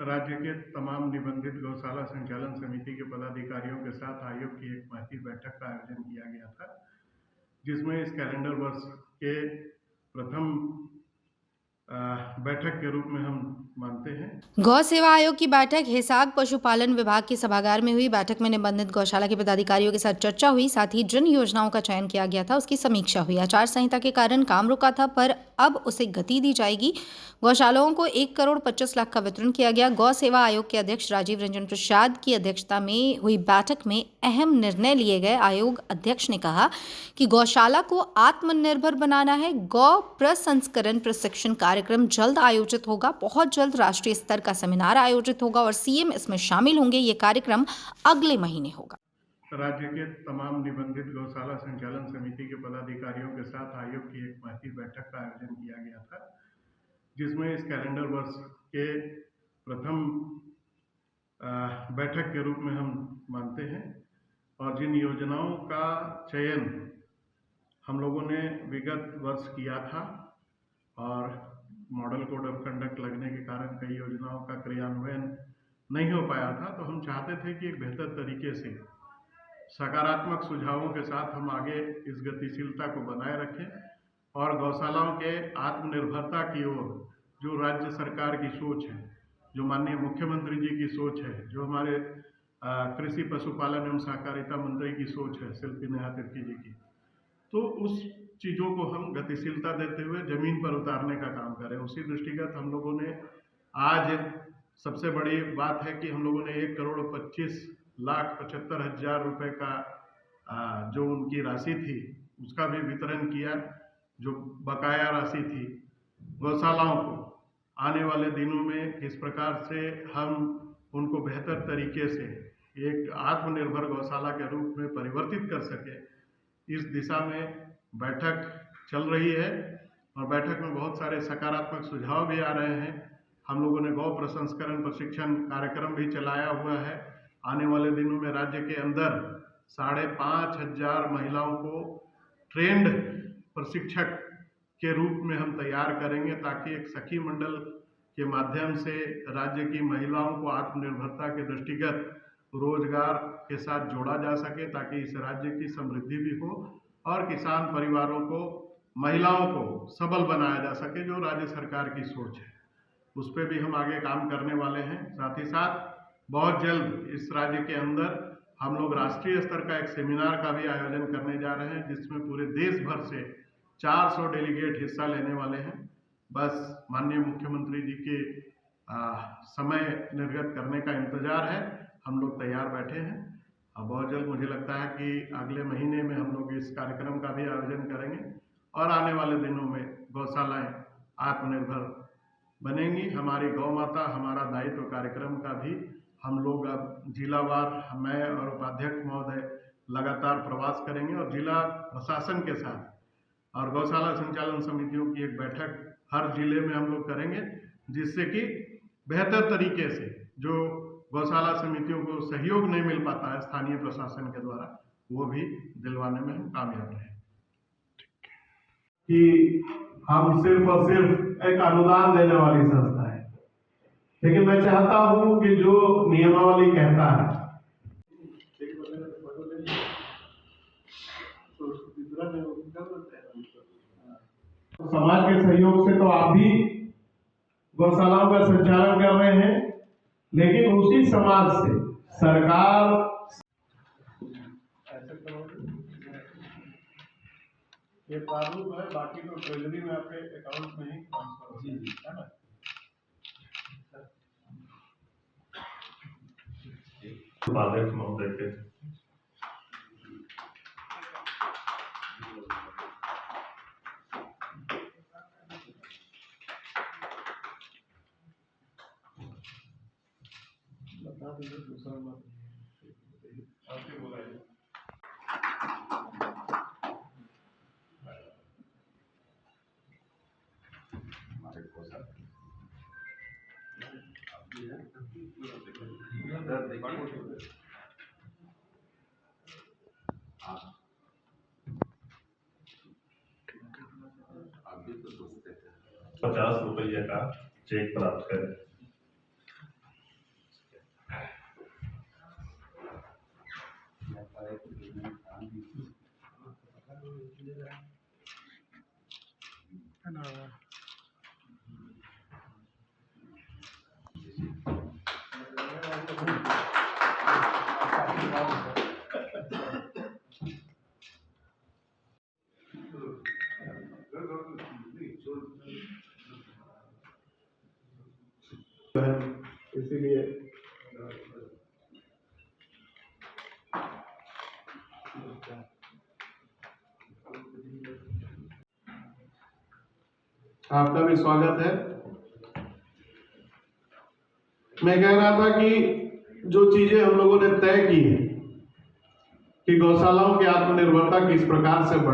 राज्य के तमाम निबंधित गौशाला संचालन समिति के पदाधिकारियों के साथ आयोग की एक महती बैठक का आयोजन किया गया था, जिसमें इस कैलेंडर वर्ष के प्रथम बैठक के रूप में हम मानते हैं। गौ सेवा आयोग की बैठक हिसार पशुपालन विभाग के सभागार में हुई। बैठक में निबंधित गौशाला के पदाधिकारियों के साथ चर्चा हुई। साथ ही जिन योजनाओं का चयन किया गया था उसकी समीक्षा हुई। आचार संहिता के कारण काम रुका था, पर अब उसे गति दी जाएगी। गौशालाओं को 1,25,00,000 का वितरण किया गया। गौ सेवा आयोग के अध्यक्ष राजीव रंजन प्रसाद की अध्यक्षता में हुई बैठक में अहम निर्णय लिए गए। आयोग अध्यक्ष ने कहा कि गौशाला को आत्मनिर्भर बनाना है। गौ प्रसंस्करण प्रशिक्षण कार्यक्रम जल्द आयोजित होगा। बहुत जल्द राष्ट्रीय स्तर का सेमिनार आयोजित होगा और सीएम इसमें शामिल होंगे। ये कार्यक्रम अगले महीने होगा। राज्य के तमाम निबंधित गौशाला संचालन समिति के पदाधिकारियों के साथ आयोग की एक महती बैठक का आयोजन किया गया था, जिसमें इस कैलेंडर वर्ष के प्रथम बैठक के रूप में हम मानते हैं। और जिन योजनाओं का चयन हम लोगों ने विगत वर्ष किया था और मॉडल कोड ऑफ कंडक्ट लगने के कारण कई योजनाओं का क्रियान्वयन नहीं हो पाया था, तो हम चाहते थे कि एक बेहतर तरीके से सकारात्मक सुझावों के साथ हम आगे इस गतिशीलता को बनाए रखें और गौशालाओं के आत्मनिर्भरता की ओर जो राज्य सरकार की सोच है, जो माननीय मुख्यमंत्री जी की सोच है, जो हमारे कृषि पशुपालन एवं सहकारिता मंत्री की सोच है शिल्पी नेहा तिर्की जी की, तो उस चीज़ों को हम गतिशीलता देते हुए जमीन पर उतारने का काम करें। उसी दृष्टिगत हम लोगों ने आज सबसे बड़ी बात है कि हम लोगों ने 1,25,75,000 रुपये का जो उनकी राशि थी उसका भी वितरण किया। जो बकाया राशि थी गौशालाओं को आने वाले दिनों में किस प्रकार से हम उनको बेहतर तरीके से एक आत्मनिर्भर गौशाला के रूप में परिवर्तित कर सके, इस दिशा में बैठक चल रही है और बैठक में बहुत सारे सकारात्मक सुझाव भी आ रहे हैं। हम लोगों ने गौ प्रसंस्करण प्रशिक्षण कार्यक्रम भी चलाया हुआ है। आने वाले दिनों में राज्य के अंदर 5,500 महिलाओं को ट्रेंड प्रशिक्षक के रूप में हम तैयार करेंगे, ताकि एक सखी मंडल के माध्यम से राज्य की महिलाओं को आत्मनिर्भरता के दृष्टिगत रोजगार के साथ जोड़ा जा सके, ताकि इस राज्य की समृद्धि भी हो और किसान परिवारों को, महिलाओं को सबल बनाया जा सके, जो राज्य सरकार की सोच है। उस पर भी हम आगे काम करने वाले हैं। साथ ही साथ बहुत जल्द इस राज्य के अंदर हम लोग राष्ट्रीय स्तर का एक सेमिनार का भी आयोजन करने जा रहे हैं, जिसमें पूरे देश भर से 400 डेलीगेट हिस्सा लेने वाले हैं। बस माननीय मुख्यमंत्री जी के समय निर्गत करने का इंतजार है। हम लोग तैयार बैठे हैं और बहुत जल्द मुझे लगता है कि अगले महीने में हम लोग इस कार्यक्रम का भी आयोजन करेंगे और आने वाले दिनों में गौशालाएं आत्मनिर्भर बनेंगी। हमारी गौ माता हमारा दायित्व कार्यक्रम का भी हम लोग अब जिलावार, मैं और उपाध्यक्ष महोदय लगातार प्रवास करेंगे और जिला प्रशासन के साथ और गौशाला संचालन समितियों की एक बैठक हर जिले में हम लोग करेंगे, जिससे कि बेहतर तरीके से जो गौशाला समितियों को सहयोग नहीं मिल पाता है स्थानीय प्रशासन के द्वारा, वो भी दिलवाने में हम कामयाब रहे। कि हम सिर्फ और सिर्फ एक अनुदान देने वाली संस्था है, लेकिन मैं चाहता हूं कि जो नियमावली कहता है तो समाज के सहयोग से तो आप भी गौशालाओं का संचालन कर रहे हैं, लेकिन उसी समाज से सरकार ये प्रारूप है, बाकी तो ट्रेजरी में आपके अकाउंट में ही ट्रांसफर है ना। उपाध्यक्ष महोदय के बता दीजिए दूसरा मत आपके बोला ₹50 का चेक प्राप्त करें। इसीलिए आपका भी स्वागत है। मैं कह रहा था कि जो चीजें हम लोगों ने तय की है कि गौशालाओं की आत्मनिर्भरता किस प्रकार से बढ़े।